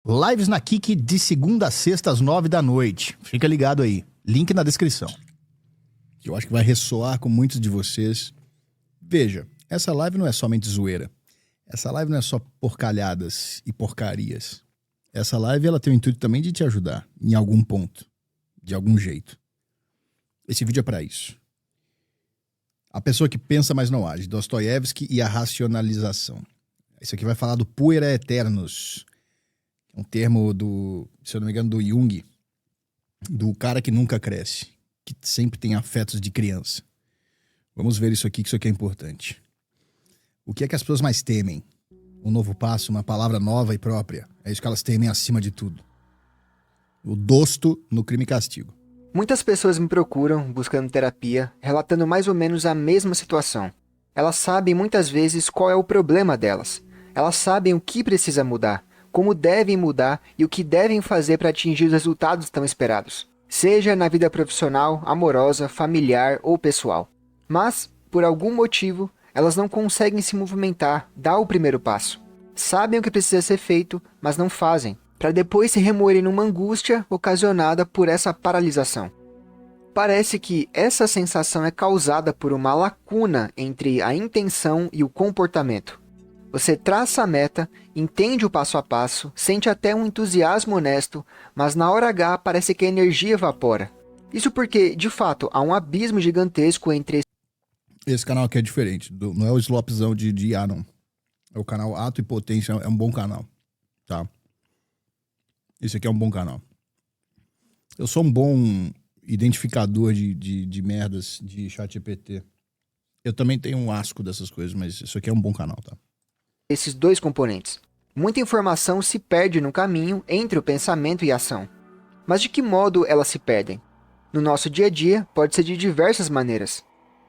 Lives na Kik de segunda a sexta às 9 da noite. Fica ligado aí. Link na descrição. Eu acho que vai ressoar com muitos de vocês. Veja, essa live não é somente zoeira. Essa live não é só porcalhadas e porcarias. Essa live ela tem o intuito também de te ajudar em algum ponto, de algum jeito. Esse vídeo é para isso. A pessoa que pensa, mas não age. Dostoiévski e a racionalização. Isso aqui vai falar do puera aeternus. Um termo se eu não me engano, do Jung. Do cara que nunca cresce. Que sempre tem afetos de criança. Vamos ver isso aqui, que isso aqui é importante. O que é que as pessoas mais temem? Um novo passo, uma palavra nova e própria. É isso que elas temem acima de tudo. O dosto no crime e castigo. Muitas pessoas me procuram, buscando terapia, relatando mais ou menos a mesma situação. Elas sabem muitas vezes qual é o problema delas. Elas sabem o que precisa mudar, como devem mudar e o que devem fazer para atingir os resultados tão esperados. Seja na vida profissional, amorosa, familiar ou pessoal. Mas, por algum motivo, elas não conseguem se movimentar, dar o primeiro passo. Sabem o que precisa ser feito, mas não fazem, para depois se remoerem numa angústia ocasionada por essa paralisação. Parece que essa sensação é causada por uma lacuna entre a intenção e o comportamento. Você traça a meta, entende o passo a passo, sente até um entusiasmo honesto, mas na hora H parece que a energia evapora. Isso porque, de fato, há um abismo gigantesco entre... Esse canal aqui é diferente. Não é o slopzão de IA, não. É o canal Ato e Potência. É um bom canal. Tá? Esse aqui é um bom canal. Eu sou um bom identificador de merdas de ChatGPT. Eu também tenho um asco dessas coisas, mas isso aqui é um bom canal, tá? esses dois componentes. Muita informação se perde no caminho entre o pensamento e a ação. Mas de que modo elas se perdem? No nosso dia a dia, pode ser de diversas maneiras.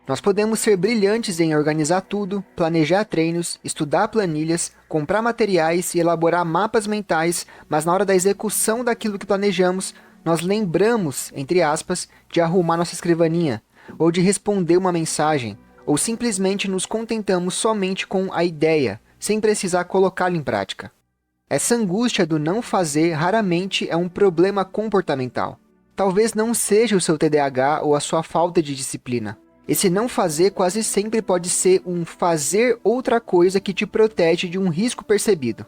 Nós podemos ser brilhantes em organizar tudo, planejar treinos, estudar planilhas, comprar materiais e elaborar mapas mentais, mas na hora da execução daquilo que planejamos, nós lembramos, entre aspas, de arrumar nossa escrivaninha, ou de responder uma mensagem, ou simplesmente nos contentamos somente com a ideia, sem precisar colocá-la em prática. Essa angústia do não fazer raramente é um problema comportamental. Talvez não seja o seu TDAH ou a sua falta de disciplina. Esse não fazer quase sempre pode ser um fazer outra coisa que te protege de um risco percebido.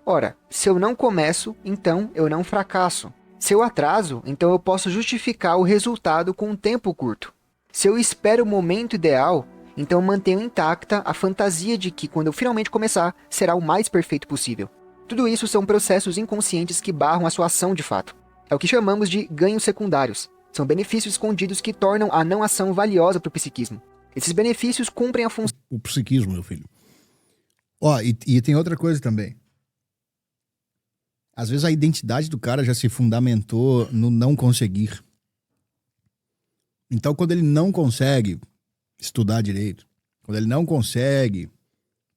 Ora, se eu não começo, então eu não fracasso. Se eu atraso, então eu posso justificar o resultado com um tempo curto. Se eu espero o momento ideal, então mantenho intacta a fantasia de que, quando eu finalmente começar, será o mais perfeito possível. Tudo isso são processos inconscientes que barram a sua ação de fato. É o que chamamos de ganhos secundários. São benefícios escondidos que tornam a não ação valiosa para o psiquismo. Esses benefícios cumprem a função... O psiquismo, meu filho. Ó, e tem outra coisa também. Às vezes a identidade do cara já se fundamentou no não conseguir. Então, quando ele não consegue estudar direito, quando ele não consegue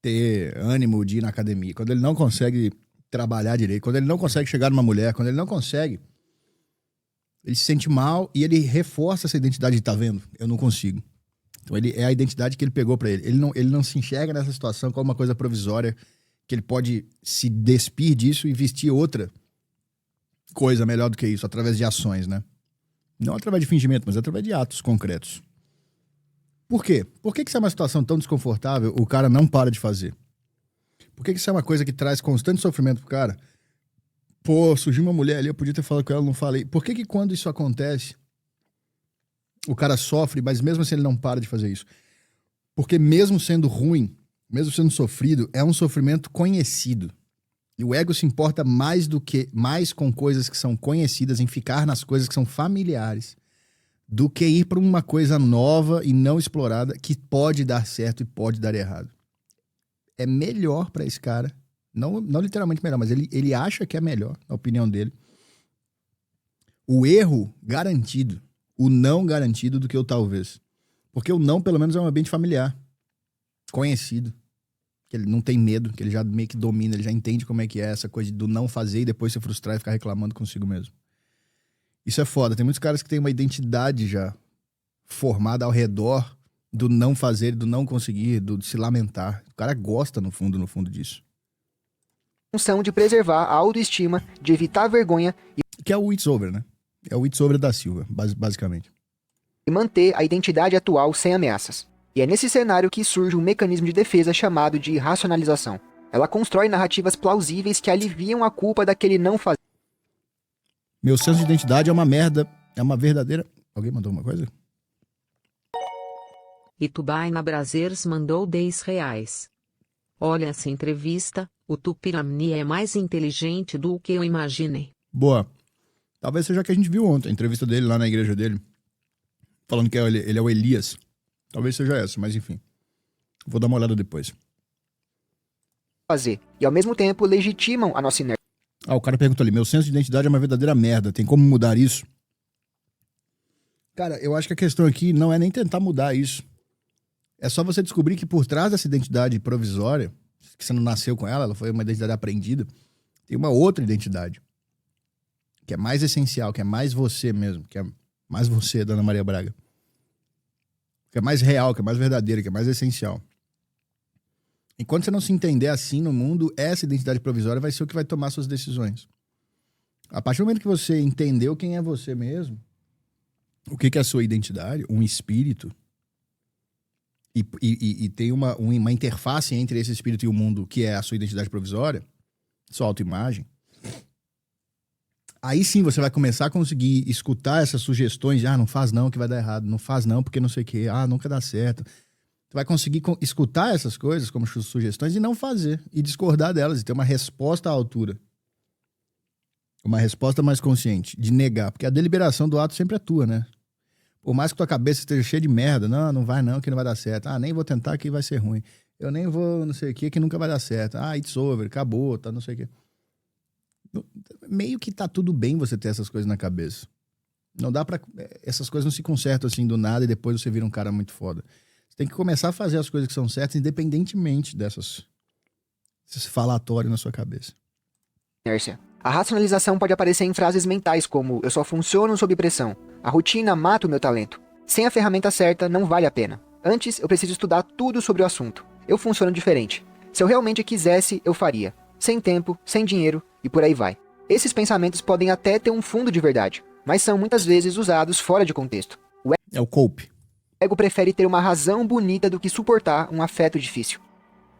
ter ânimo de ir na academia, quando ele não consegue trabalhar direito, quando ele não consegue chegar numa mulher, quando ele não consegue, ele se sente mal e ele reforça essa identidade de tá vendo, eu não consigo. Então é a identidade que ele pegou pra ele. Ele não se enxerga nessa situação como uma coisa provisória, que ele pode se despir disso e vestir outra coisa melhor do que isso, através de ações, né? Não através de fingimento, mas através de atos concretos. Por quê? Por que isso é uma situação tão desconfortável, o cara não para de fazer? Por que isso é uma coisa que traz constante sofrimento pro cara? Pô, surgiu uma mulher ali, eu podia ter falado com ela, não falei. Por que quando isso acontece, o cara sofre, mas mesmo assim ele não para de fazer isso? Porque mesmo sendo ruim, mesmo sendo sofrido, é um sofrimento conhecido. E o ego se importa mais com coisas que são conhecidas, em ficar nas coisas que são familiares, do que ir para uma coisa nova e não explorada que pode dar certo e pode dar errado. É melhor para esse cara, não literalmente melhor, mas ele acha que é melhor, na opinião dele, o erro garantido, o não garantido do que o talvez. Porque o não, pelo menos, é um ambiente familiar, conhecido, que ele não tem medo, que ele já meio que domina, ele já entende como é que é essa coisa do não fazer e depois se frustrar e ficar reclamando consigo mesmo. Isso é foda. Tem muitos caras que têm uma identidade já formada ao redor do não fazer, do não conseguir, do se lamentar. O cara gosta, no fundo disso. função de preservar a autoestima, de evitar a vergonha Que é o It's Over, né? É o It's Over da Silva, basicamente. e manter a identidade atual sem ameaças. E é nesse cenário que surge um mecanismo de defesa chamado de racionalização. Ela constrói narrativas plausíveis que aliviam a culpa daquele não fazer. Meu senso de identidade é uma merda, é uma verdadeira... Alguém mandou alguma coisa? Itubaina Brazers mandou R$10. Olha essa entrevista, o Tupiramni é mais inteligente do que eu imaginei. Boa. Talvez seja que a gente viu ontem, a entrevista dele lá na igreja dele. Falando que ele é o Elias. Talvez seja essa, mas enfim. Vou dar uma olhada depois. E ao mesmo tempo legitimam a nossa inércia. Ah, o cara perguntou ali, meu senso de identidade é uma verdadeira merda, tem como mudar isso? Cara, eu acho que a questão aqui não é nem tentar mudar isso. É só você descobrir que por trás dessa identidade provisória, que você não nasceu com ela foi uma identidade aprendida, tem uma outra identidade. Que é mais essencial, que é mais você mesmo, que é mais você, Dona Maria Braga. Que é mais real, que é mais verdadeira, que é mais essencial. Enquanto você não se entender assim no mundo, essa identidade provisória vai ser o que vai tomar suas decisões. A partir do momento que você entendeu quem é você mesmo, o que é a sua identidade, um espírito, e tem uma interface entre esse espírito e o mundo, que é a sua identidade provisória, sua autoimagem, aí sim você vai começar a conseguir escutar essas sugestões de, não faz não que vai dar errado, não faz não porque não sei o quê, nunca dá certo. Você vai conseguir escutar essas coisas como sugestões e não fazer, e discordar delas, e ter uma resposta à altura. Uma resposta mais consciente, de negar, porque a deliberação do ato sempre é tua, né? Por mais que tua cabeça esteja cheia de merda, não vai não, que não vai dar certo. Nem vou tentar que vai ser ruim. Eu nem vou não sei o que nunca vai dar certo. It's over, acabou, tá não sei o que. Meio que tá tudo bem você ter essas coisas na cabeça. Não dá pra... Essas coisas não se consertam assim do nada e depois você vira um cara muito foda. Você tem que começar a fazer as coisas que são certas independentemente desses falatórios na sua cabeça. Inércia. A racionalização pode aparecer em frases mentais como eu só funciono sob pressão, a rotina mata o meu talento. Sem a ferramenta certa, não vale a pena. Antes, eu preciso estudar tudo sobre o assunto. Eu funciono diferente. Se eu realmente quisesse, eu faria. Sem tempo, sem dinheiro e por aí vai. Esses pensamentos podem até ter um fundo de verdade, mas são muitas vezes usados fora de contexto. É o cope. O ego prefere ter uma razão bonita do que suportar um afeto difícil.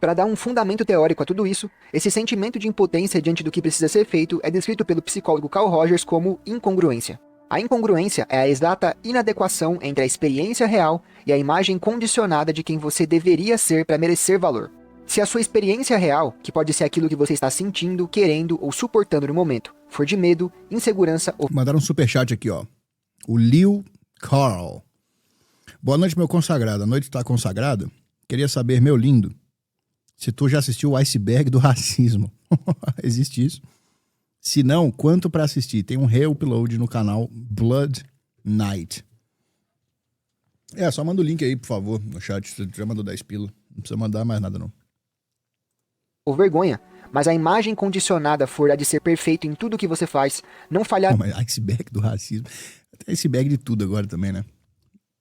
Para dar um fundamento teórico a tudo isso, esse sentimento de impotência diante do que precisa ser feito é descrito pelo psicólogo Carl Rogers como incongruência. A incongruência é a exata inadequação entre a experiência real e a imagem condicionada de quem você deveria ser para merecer valor. Se a sua experiência real, que pode ser aquilo que você está sentindo, querendo ou suportando no momento, for de medo, insegurança ou... Mandaram um superchat aqui, ó. O Liu Carl. Boa noite, meu consagrado. A noite está consagrada? Queria saber, meu lindo, se tu já assistiu o Iceberg do Racismo. Existe isso? Se não, quanto pra assistir? Tem um re-upload no canal Blood Night. Só manda o link aí, por favor, no chat. Você já mandou 10 pila. Não precisa mandar mais nada, não. Ou vergonha, mas a imagem condicionada for a de ser perfeito em tudo que você faz, não falhar... Mas Iceberg do Racismo. Tem iceberg de tudo agora também, né?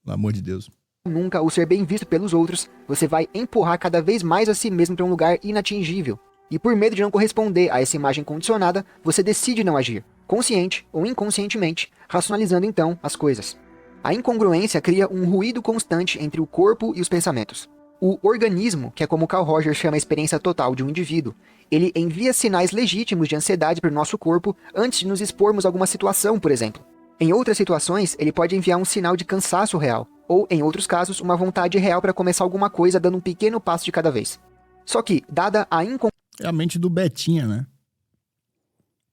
Pelo amor de Deus. Nunca ou ser bem visto pelos outros, você vai empurrar cada vez mais a si mesmo para um lugar inatingível. E por medo de não corresponder a essa imagem condicionada, você decide não agir, consciente ou inconscientemente, racionalizando então as coisas. A incongruência cria um ruído constante entre o corpo e os pensamentos. O organismo, que é como Carl Rogers chama a experiência total de um indivíduo, ele envia sinais legítimos de ansiedade para o nosso corpo antes de nos expormos a alguma situação, por exemplo. Em outras situações, ele pode enviar um sinal de cansaço real, ou, em outros casos, uma vontade real para começar alguma coisa dando um pequeno passo de cada vez. Só que, dada a É a mente do Betinha, né?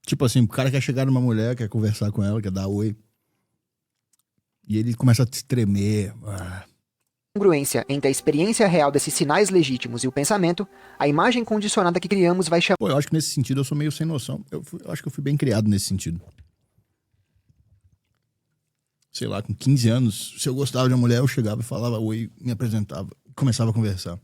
Tipo assim, o cara quer chegar numa mulher, quer conversar com ela, quer dar oi. E ele começa a se tremer. incongruência entre a experiência real desses sinais legítimos e o pensamento, a imagem condicionada que criamos vai chamar... Pô, eu acho que nesse sentido eu sou meio sem noção. Eu acho que eu fui bem criado nesse sentido. Sei lá, com 15 anos, se eu gostava de uma mulher, eu chegava e falava oi, me apresentava, começava a conversar.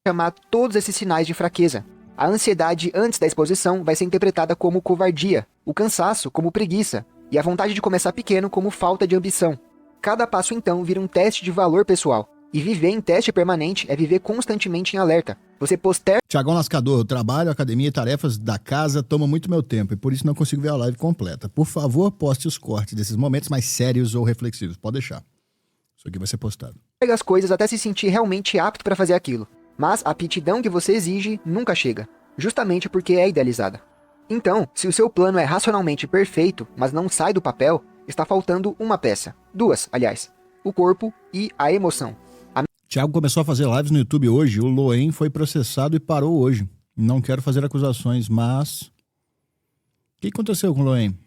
Chamar todos esses sinais de fraqueza. A ansiedade antes da exposição vai ser interpretada como covardia, o cansaço como preguiça, e a vontade de começar pequeno como falta de ambição. Cada passo, então, vira um teste de valor pessoal. E viver em teste permanente é viver constantemente em alerta. Você posterga Tiagão Lascador, eu trabalho, academia e tarefas da casa tomam muito meu tempo e por isso não consigo ver a live completa. Por favor, poste os cortes desses momentos mais sérios ou reflexivos. Pode deixar. Isso aqui vai ser postado. as coisas até se sentir realmente apto para fazer aquilo. Mas a aptidão que você exige nunca chega, justamente porque é idealizada. Então, se o seu plano é racionalmente perfeito, mas não sai do papel, está faltando uma peça. Duas, aliás. O corpo e a emoção. Thiago começou a fazer lives no YouTube hoje. O Loen foi processado e parou hoje. Não quero fazer acusações, mas... O que aconteceu com o Loen?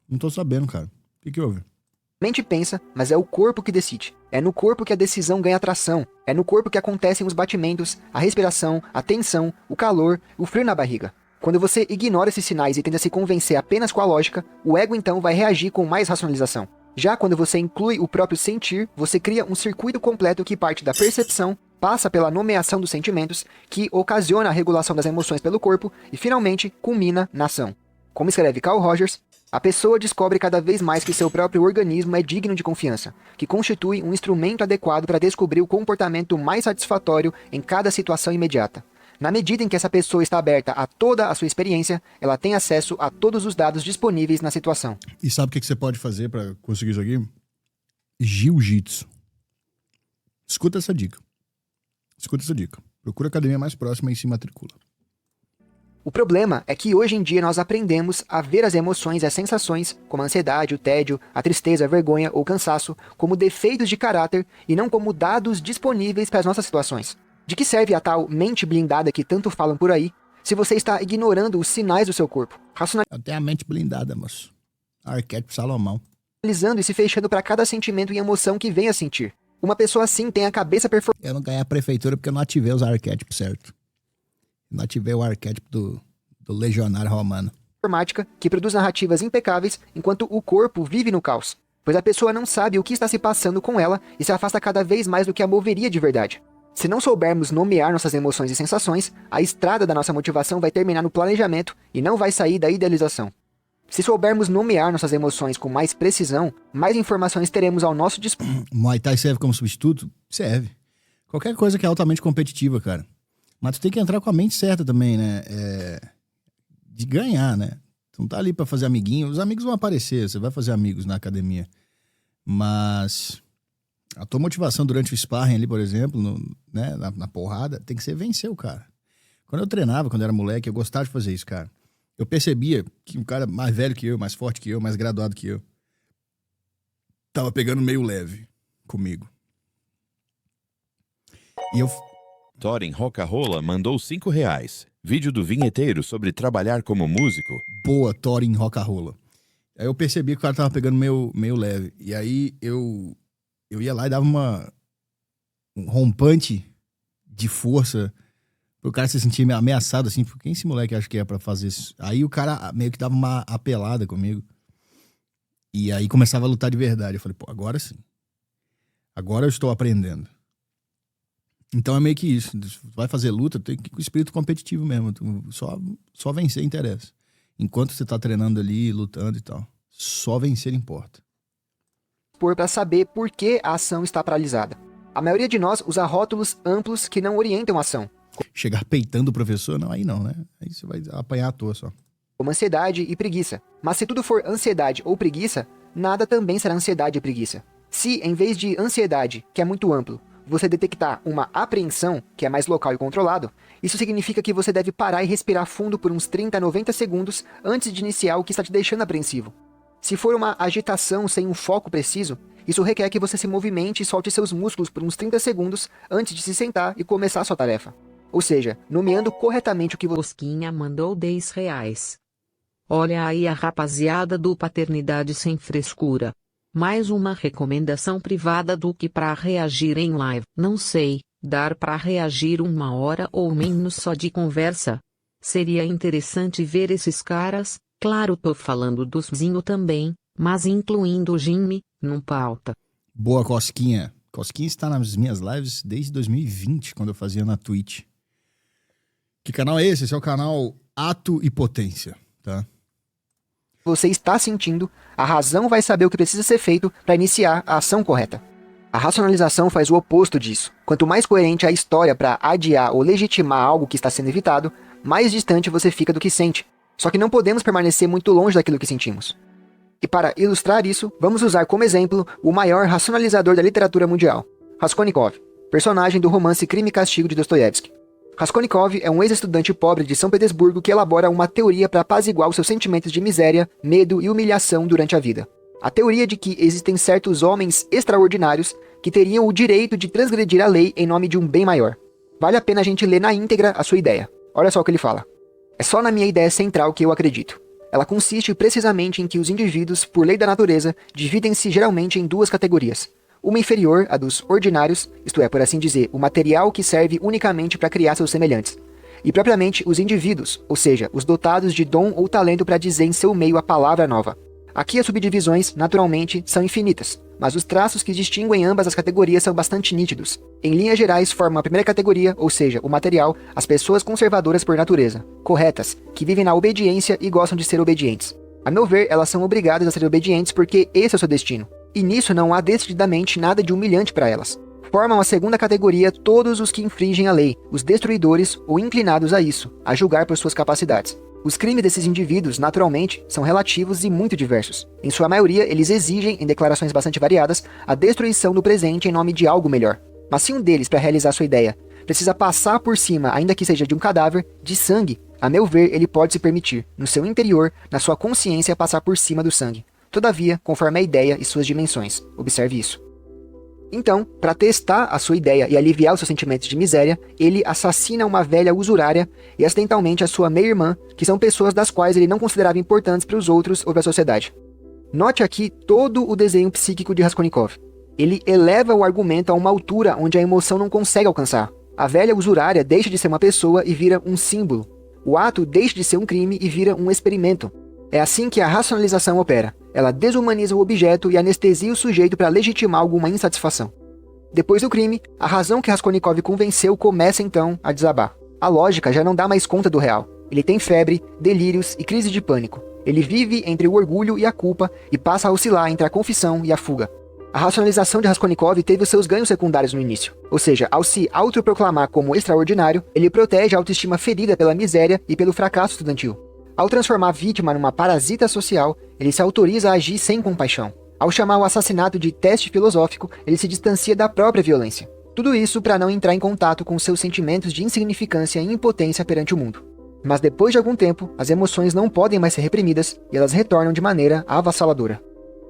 Não tô sabendo, cara. O que houve? A mente pensa, mas é o corpo que decide. É no corpo que a decisão ganha tração. É no corpo que acontecem os batimentos, a respiração, a tensão, o calor, o frio na barriga. Quando você ignora esses sinais e tenta se convencer apenas com a lógica, o ego então vai reagir com mais racionalização. Já quando você inclui o próprio sentir, você cria um circuito completo que parte da percepção, passa pela nomeação dos sentimentos, que ocasiona a regulação das emoções pelo corpo e finalmente culmina na ação. Como escreve Carl Rogers, a pessoa descobre cada vez mais que seu próprio organismo é digno de confiança, que constitui um instrumento adequado para descobrir o comportamento mais satisfatório em cada situação imediata. Na medida em que essa pessoa está aberta a toda a sua experiência, ela tem acesso a todos os dados disponíveis na situação. E sabe o que você pode fazer para conseguir isso aqui? Jiu-jitsu. Escuta essa dica. Procura a academia mais próxima e se matricula. O problema é que hoje em dia nós aprendemos a ver as emoções e as sensações, como a ansiedade, o tédio, a tristeza, a vergonha ou cansaço, como defeitos de caráter e não como dados disponíveis para as nossas situações. De que serve a tal mente blindada que tanto falam por aí, se você está ignorando os sinais do seu corpo, Eu tenho a mente blindada, moço. Arquétipo Salomão. racionalizando e se fechando para cada sentimento e emoção que venha a sentir? Uma pessoa assim tem a cabeça Eu não ganhei a prefeitura porque eu não ativei os arquétipos certo. Não ativei o arquétipo do legionário romano. performática que produz narrativas impecáveis enquanto o corpo vive no caos, pois a pessoa não sabe o que está se passando com ela e se afasta cada vez mais do que a moveria de verdade. Se não soubermos nomear nossas emoções e sensações, a estrada da nossa motivação vai terminar no planejamento e não vai sair da idealização. Se soubermos nomear nossas emoções com mais precisão, mais informações teremos ao nosso dispor. Muay Thai serve como substituto? Serve. Qualquer coisa que é altamente competitiva, cara. Mas tu tem que entrar com a mente certa também, né? De ganhar, né? Tu não tá ali pra fazer amiguinho. Os amigos vão aparecer, você vai fazer amigos na academia. Mas a tua motivação durante o sparring ali, por exemplo, né, na porrada, tem que ser vencer o cara. Quando eu treinava, quando eu era moleque, eu gostava de fazer isso, cara. Eu percebia que um cara mais velho que eu, mais forte que eu, mais graduado que eu, tava pegando meio leve comigo. E eu... Thorin Rocarola mandou R$5. Vídeo do vinheteiro sobre trabalhar como músico. Boa, Thorin Rocarola. Aí eu percebi que o cara tava pegando meio leve. E aí eu ia lá e dava um rompante de força pro cara se sentir meio ameaçado, assim. Quem esse moleque acha que é pra fazer isso? Aí o cara meio que dava uma apelada comigo. E aí começava a lutar de verdade. Eu falei, pô, agora sim. Agora eu estou aprendendo. Então é meio que isso. Vai fazer luta, tem que ir com o espírito competitivo mesmo. Só vencer interessa. Enquanto você tá treinando ali, lutando e tal. Só vencer importa. Para saber por que a ação está paralisada. A maioria de nós usa rótulos amplos que não orientam a ação, Chegar peitando o professor? Não, aí não, né? Aí você vai apanhar à toa só. como ansiedade e preguiça. Mas se tudo for ansiedade ou preguiça, nada também será ansiedade e preguiça. Se, em vez de ansiedade, que é muito amplo, você detectar uma apreensão, que é mais local e controlado, isso significa que você deve parar e respirar fundo por uns 30 a 90 segundos antes de iniciar o que está te deixando apreensivo. Se for uma agitação sem um foco preciso, isso requer que você se movimente e solte seus músculos por uns 30 segundos antes de se sentar e começar a sua tarefa. Ou seja, nomeando corretamente o que você... Bosquinha mandou R$10. Olha aí a rapaziada do Paternidade Sem Frescura. Mais uma recomendação privada do que pra reagir em live. Não sei, dar pra reagir 1 hora ou menos só de conversa? Seria interessante ver esses caras, claro tô falando dos Zinho também, mas incluindo o Jimmy, não pauta. Boa, Cosquinha. Cosquinha está nas minhas lives desde 2020, quando eu fazia na Twitch. Que canal é esse? Esse é o canal Ato e Potência, tá? você está sentindo, a razão vai saber o que precisa ser feito para iniciar a ação correta. A racionalização faz o oposto disso. Quanto mais coerente a história para adiar ou legitimar algo que está sendo evitado, mais distante você fica do que sente. Só que não podemos permanecer muito longe daquilo que sentimos. E para ilustrar isso, vamos usar como exemplo o maior racionalizador da literatura mundial, Raskolnikov, personagem do romance Crime e Castigo de Dostoiévski. Raskolnikov é um ex-estudante pobre de São Petersburgo que elabora uma teoria para apaziguar os seus sentimentos de miséria, medo e humilhação durante a vida. A teoria de que existem certos homens extraordinários que teriam o direito de transgredir a lei em nome de um bem maior. Vale a pena a gente ler na íntegra a sua ideia. Olha só o que ele fala. É só na minha ideia central que eu acredito. Ela consiste precisamente em que os indivíduos, por lei da natureza, dividem-se geralmente em duas categorias. Uma inferior, a dos ordinários, isto é, por assim dizer, o material que serve unicamente para criar seus semelhantes. E propriamente os indivíduos, ou seja, os dotados de dom ou talento para dizer em seu meio a palavra nova. Aqui as subdivisões, naturalmente, são infinitas, mas os traços que distinguem ambas as categorias são bastante nítidos. Em linhas gerais, formam a primeira categoria, ou seja, o material, as pessoas conservadoras por natureza, corretas, que vivem na obediência e gostam de ser obedientes. A meu ver, elas são obrigadas a ser obedientes porque esse é o seu destino. E nisso não há decididamente nada de humilhante para elas. Formam a segunda categoria todos os que infringem a lei, os destruidores ou inclinados a isso, a julgar por suas capacidades. Os crimes desses indivíduos, naturalmente, são relativos e muito diversos. Em sua maioria, eles exigem, em declarações bastante variadas, a destruição do presente em nome de algo melhor. Mas se um deles, para realizar sua ideia, precisa passar por cima, ainda que seja de um cadáver, de sangue, a meu ver, ele pode se permitir, no seu interior, na sua consciência, passar por cima do sangue. Todavia, conforme a ideia e suas dimensões. Observe isso. Então, para testar a sua ideia e aliviar os seus sentimentos de miséria, ele assassina uma velha usurária e acidentalmente a sua meia-irmã, que são pessoas das quais ele não considerava importantes para os outros ou para a sociedade. Note aqui todo o desenho psíquico de Raskolnikov. Ele eleva o argumento a uma altura onde a emoção não consegue alcançar. A velha usurária deixa de ser uma pessoa e vira um símbolo. O ato deixa de ser um crime e vira um experimento. É assim que a racionalização opera. Ela desumaniza o objeto e anestesia o sujeito para legitimar alguma insatisfação. Depois do crime, a razão que Raskolnikov convenceu começa então a desabar. A lógica já não dá mais conta do real. Ele tem febre, delírios e crise de pânico. Ele vive entre o orgulho e a culpa e passa a oscilar entre a confissão e a fuga. A racionalização de Raskolnikov teve os seus ganhos secundários no início. Ou seja, ao se autoproclamar como extraordinário, ele protege a autoestima ferida pela miséria e pelo fracasso estudantil. Ao transformar a vítima numa parasita social, ele se autoriza a agir sem compaixão. Ao chamar o assassinato de teste filosófico, ele se distancia da própria violência. Tudo isso para não entrar em contato com seus sentimentos de insignificância e impotência perante o mundo. Mas depois de algum tempo, as emoções não podem mais ser reprimidas e elas retornam de maneira avassaladora.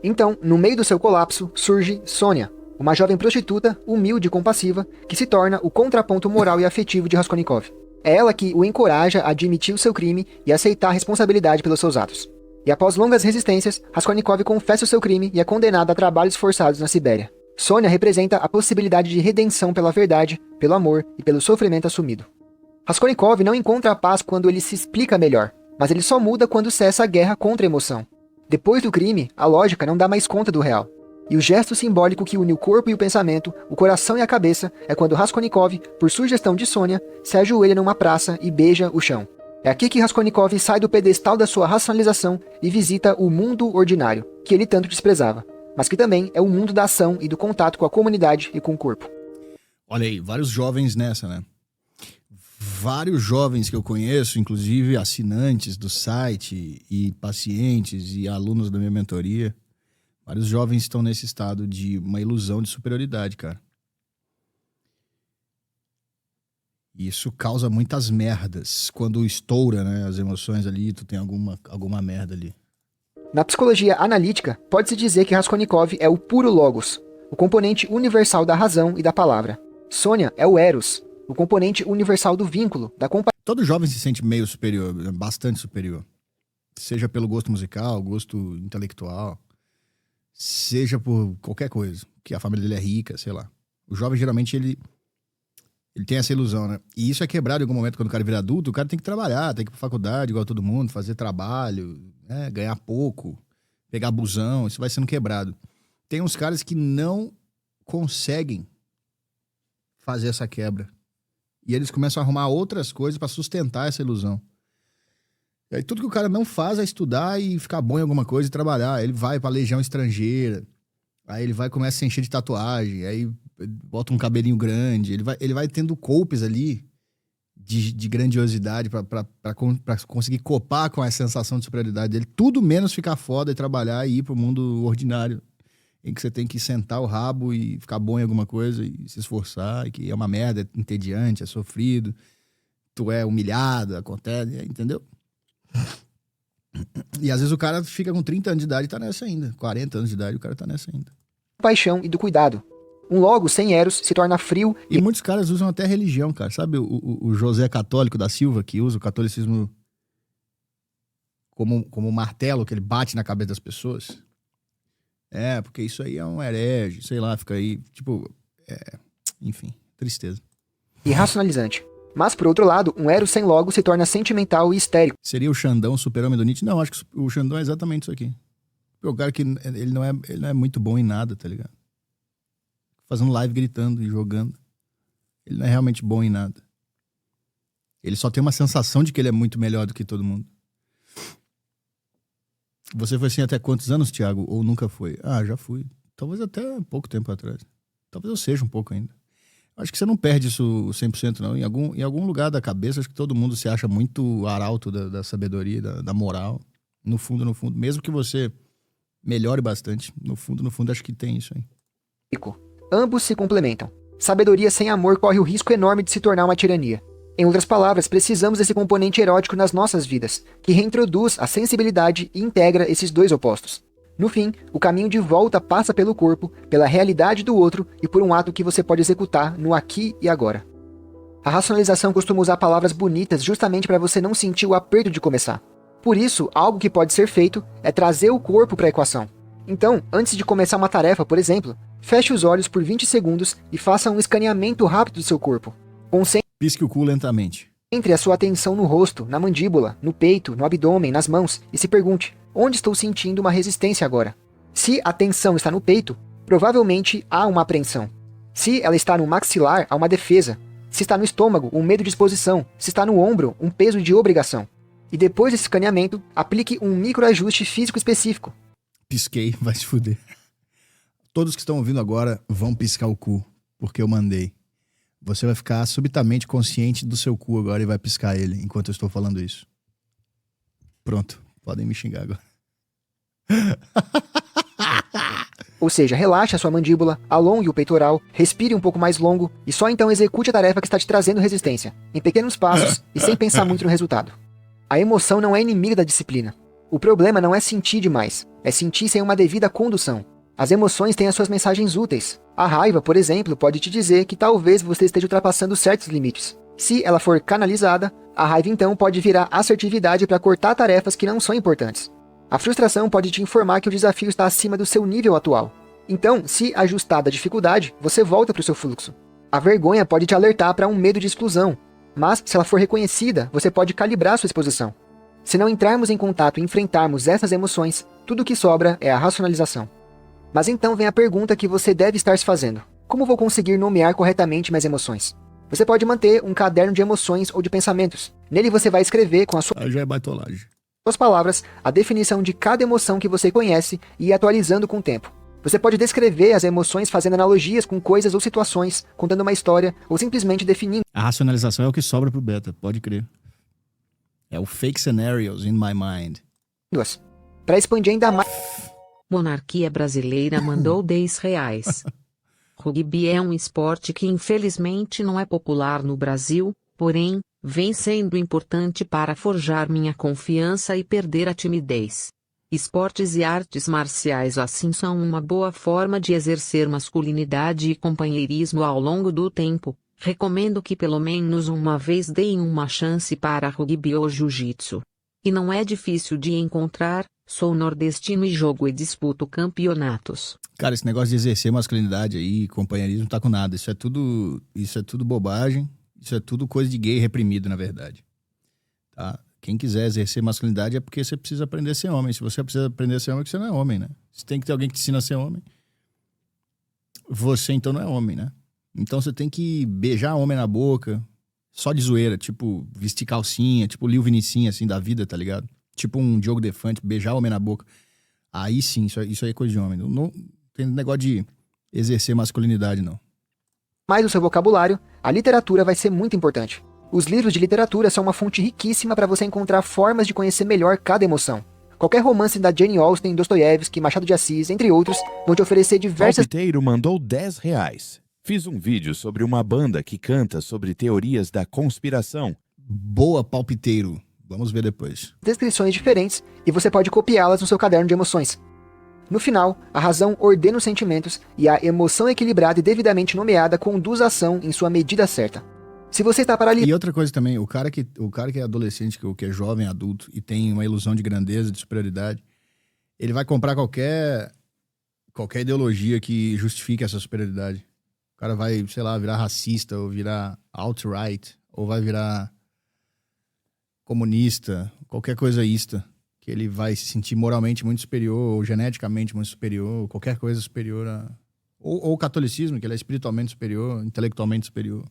Então, no meio do seu colapso, surge Sônia, uma jovem prostituta, humilde e compassiva, que se torna o contraponto moral e afetivo de Raskolnikov. É ela que o encoraja a admitir o seu crime e aceitar a responsabilidade pelos seus atos. E após longas resistências, Raskolnikov confessa o seu crime e é condenado a trabalhos forçados na Sibéria. Sônia representa a possibilidade de redenção pela verdade, pelo amor e pelo sofrimento assumido. Raskolnikov não encontra a paz quando ele se explica melhor, mas ele só muda quando cessa a guerra contra a emoção. Depois do crime, a lógica não dá mais conta do real. E o gesto simbólico que une o corpo e o pensamento, o coração e a cabeça, é quando Raskolnikov, por sugestão de Sônia, se ajoelha numa praça e beija o chão. É aqui que Raskolnikov sai do pedestal da sua racionalização e visita o mundo ordinário, que ele tanto desprezava, mas que também é o mundo da ação e do contato com a comunidade e com o corpo. Olha aí, vários jovens nessa, né? Vários jovens que eu conheço, inclusive assinantes do site e pacientes e alunos da minha mentoria, vários jovens estão nesse estado de uma ilusão de superioridade, cara. Isso causa muitas merdas. Quando estoura, né, as emoções ali, tu tem alguma merda ali. Na psicologia analítica, pode-se dizer que Raskolnikov é o puro logos, o componente universal da razão e da palavra. Sônia é o eros, o componente universal do vínculo, da compaixão. Todo jovem se sente meio superior, bastante superior. Seja pelo gosto musical, gosto intelectual, seja por qualquer coisa, que a família dele é rica, sei lá. O jovem, geralmente, ele tem essa ilusão, né? E isso é quebrado em algum momento, quando o cara vira adulto, o cara tem que trabalhar, tem que ir pra faculdade, igual todo mundo, fazer trabalho, né? Ganhar pouco, pegar busão, isso vai sendo quebrado. Tem uns caras que não conseguem fazer essa quebra. E eles começam a arrumar outras coisas pra sustentar essa ilusão. E aí tudo que o cara não faz é estudar e ficar bom em alguma coisa e trabalhar. Ele vai pra legião estrangeira, Aí ele vai e começa a se encher de tatuagem, aí bota um cabelinho grande, ele vai tendo golpes ali de grandiosidade pra conseguir copar com a sensação de superioridade dele. Tudo menos ficar foda e trabalhar e ir pro mundo ordinário, em que você tem que sentar o rabo e ficar bom em alguma coisa e se esforçar, e que é uma merda, é entediante, é sofrido, tu é humilhado, acontece, entendeu? E às vezes o cara fica com 30 anos de idade e tá nessa ainda. 40 anos de idade o cara tá nessa ainda. Paixão e do cuidado. Um logo sem Eros se torna frio E muitos caras usam até religião, cara. Sabe o José Católico da Silva, que usa o catolicismo como martelo que ele bate na cabeça das pessoas? É, porque isso aí é um herege, sei lá, fica aí, tipo, enfim, tristeza. e racionalizante. Mas, por outro lado, um Eros sem logo se torna sentimental e histérico. Seria o Xandão, super-homem do Nietzsche? Não, acho que o Xandão é exatamente isso aqui. O cara que ele não é muito bom em nada, tá ligado? Fazendo live, gritando e jogando. Ele não é realmente bom em nada. Ele só tem uma sensação de que ele é muito melhor do que todo mundo. Você foi assim até quantos anos, Thiago? Ou nunca foi? Ah, já fui. Talvez até pouco tempo atrás. Talvez eu seja um pouco ainda. Acho que você não perde isso 100% não. Em algum lugar da cabeça, acho que todo mundo se acha muito arauto da sabedoria, da moral. No fundo, mesmo que você melhore bastante, no fundo, acho que tem isso aí. Ambos se complementam. Sabedoria sem amor corre o risco enorme de se tornar uma tirania. Em outras palavras, precisamos desse componente erótico nas nossas vidas, que reintroduz a sensibilidade e integra esses dois opostos. No fim, o caminho de volta passa pelo corpo, pela realidade do outro e por um ato que você pode executar no aqui e agora. A racionalização costuma usar palavras bonitas justamente para você não sentir o aperto de começar. Por isso, algo que pode ser feito é trazer o corpo para a equação. Então, antes de começar uma tarefa, por exemplo, feche os olhos por 20 segundos e faça um escaneamento rápido do seu corpo. Pisque o cu lentamente. Entre a sua atenção no rosto, na mandíbula, no peito, no abdômen, nas mãos e se pergunte: onde estou sentindo uma resistência agora? Se a tensão está no peito, provavelmente há uma apreensão. Se ela está no maxilar, há uma defesa. Se está no estômago, um medo de exposição. Se está no ombro, um peso de obrigação. E depois desse escaneamento, aplique um microajuste físico específico. Pisquei, vai se fuder. Todos que estão ouvindo agora vão piscar o cu, porque eu mandei. Você vai ficar subitamente consciente do seu cu agora e vai piscar ele enquanto eu estou falando isso. Pronto, podem me xingar agora. Ou seja, relaxe a sua mandíbula, alongue o peitoral, respire um pouco mais longo e só então execute a tarefa que está te trazendo resistência, em pequenos passos e sem pensar muito no resultado. A emoção não é inimiga da disciplina. O problema não é sentir demais, é sentir sem uma devida condução. As emoções têm as suas mensagens úteis. A raiva, por exemplo, pode te dizer que talvez você esteja ultrapassando certos limites. Se ela for canalizada, a raiva então pode virar assertividade para cortar tarefas que não são importantes. A frustração pode te informar que o desafio está acima do seu nível atual. Então, se ajustada à dificuldade, você volta para o seu fluxo. A vergonha pode te alertar para um medo de exclusão, mas se ela for reconhecida, você pode calibrar sua exposição. Se não entrarmos em contato e enfrentarmos essas emoções, tudo o que sobra é a racionalização. Mas então vem a pergunta que você deve estar se fazendo. Como vou conseguir nomear corretamente minhas emoções? Você pode manter um caderno de emoções ou de pensamentos. Nele você vai escrever com as Já é baitolagem. suas palavras a definição de cada emoção que você conhece e ir atualizando com o tempo. Você pode descrever as emoções fazendo analogias com coisas ou situações, contando uma história ou simplesmente definindo. A racionalização é o que sobra pro beta, pode crer. É o fake scenarios in my mind. Para expandir ainda mais. Monarquia Brasileira mandou R$10. Rugby é um esporte que infelizmente não é popular no Brasil, porém, vem sendo importante para forjar minha confiança e perder a timidez. Esportes e artes marciais assim são uma boa forma de exercer masculinidade e companheirismo ao longo do tempo. Recomendo que pelo menos uma vez deem uma chance para rugby ou jiu-jitsu. E não é difícil de encontrar, sou nordestino e jogo e disputo campeonatos. Cara, esse negócio de exercer masculinidade aí, companheirismo, não tá com nada. Isso é tudo bobagem. Isso é tudo coisa de gay reprimido, na verdade. Tá? Quem quiser exercer masculinidade é porque você precisa aprender a ser homem. Se você precisa aprender a ser homem, é porque você não é homem, né? Se tem que ter alguém que te ensina a ser homem, você então não é homem, né? Então você tem que beijar homem na boca, só de zoeira, tipo vestir calcinha, tipo Lil Vinicinho, assim, da vida, tá ligado? Tipo um Diogo Defante, beijar homem na boca. Aí sim, isso aí é coisa de homem. Não tem negócio de exercer masculinidade, não. Mais o seu vocabulário, a literatura vai ser muito importante. Os livros de literatura são uma fonte riquíssima para você encontrar formas de conhecer melhor cada emoção. Qualquer romance da Jane Austen, Dostoiévski, Machado de Assis, entre outros, vão te oferecer diversas... Palpiteiro mandou R$10. Fiz um vídeo sobre uma banda que canta sobre teorias da conspiração. Boa, palpiteiro. Vamos ver depois. descrições diferentes e você pode copiá-las no seu caderno de emoções. No final, a razão ordena os sentimentos e a emoção equilibrada e devidamente nomeada conduz a ação em sua medida certa. Se você está paralisado... E outra coisa também, o cara que é adolescente, que é jovem, adulto, e tem uma ilusão de grandeza, de superioridade, ele vai comprar qualquer ideologia que justifique essa superioridade. O cara vai, sei lá, virar racista, ou virar alt-right, ou vai virar comunista, qualquer coisa ista, que ele vai se sentir moralmente muito superior, ou geneticamente muito superior, ou qualquer coisa superior a... Ou o catolicismo, que ele é espiritualmente superior, intelectualmente superior.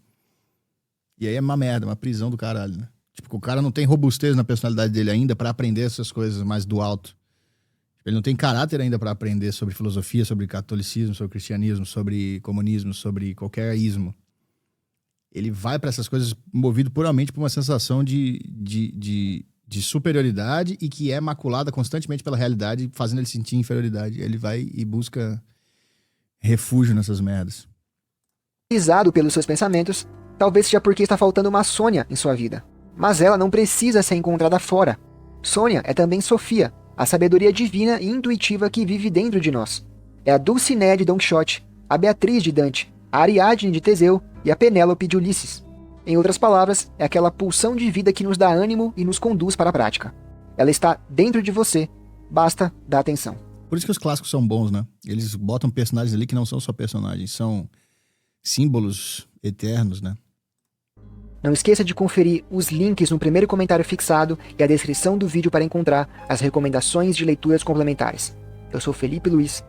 E aí é uma merda, uma prisão do caralho, né? Tipo, o cara não tem robustez na personalidade dele ainda pra aprender essas coisas mais do alto. Ele não tem caráter ainda pra aprender sobre filosofia, sobre catolicismo, sobre cristianismo, sobre comunismo, sobre qualquer ismo. Ele vai pra essas coisas movido puramente por uma sensação de superioridade e que é maculada constantemente pela realidade, fazendo ele sentir inferioridade. Ele vai e busca refúgio nessas merdas. pelos seus pensamentos, talvez seja porque está faltando uma Sônia em sua vida. Mas ela não precisa ser encontrada fora. Sônia é também Sofia, a sabedoria divina e intuitiva que vive dentro de nós. É a Dulcinea de Don Quixote, a Beatriz de Dante, a Ariadne de Teseu e a Penélope de Ulisses. Em outras palavras, é aquela pulsão de vida que nos dá ânimo e nos conduz para a prática. Ela está dentro de você, basta dar atenção. Por isso que os clássicos são bons, né? Eles botam personagens ali que não são só personagens, são símbolos eternos, né? Não esqueça de conferir os links no primeiro comentário fixado e a descrição do vídeo para encontrar as recomendações de leituras complementares. Eu sou Felipe Luiz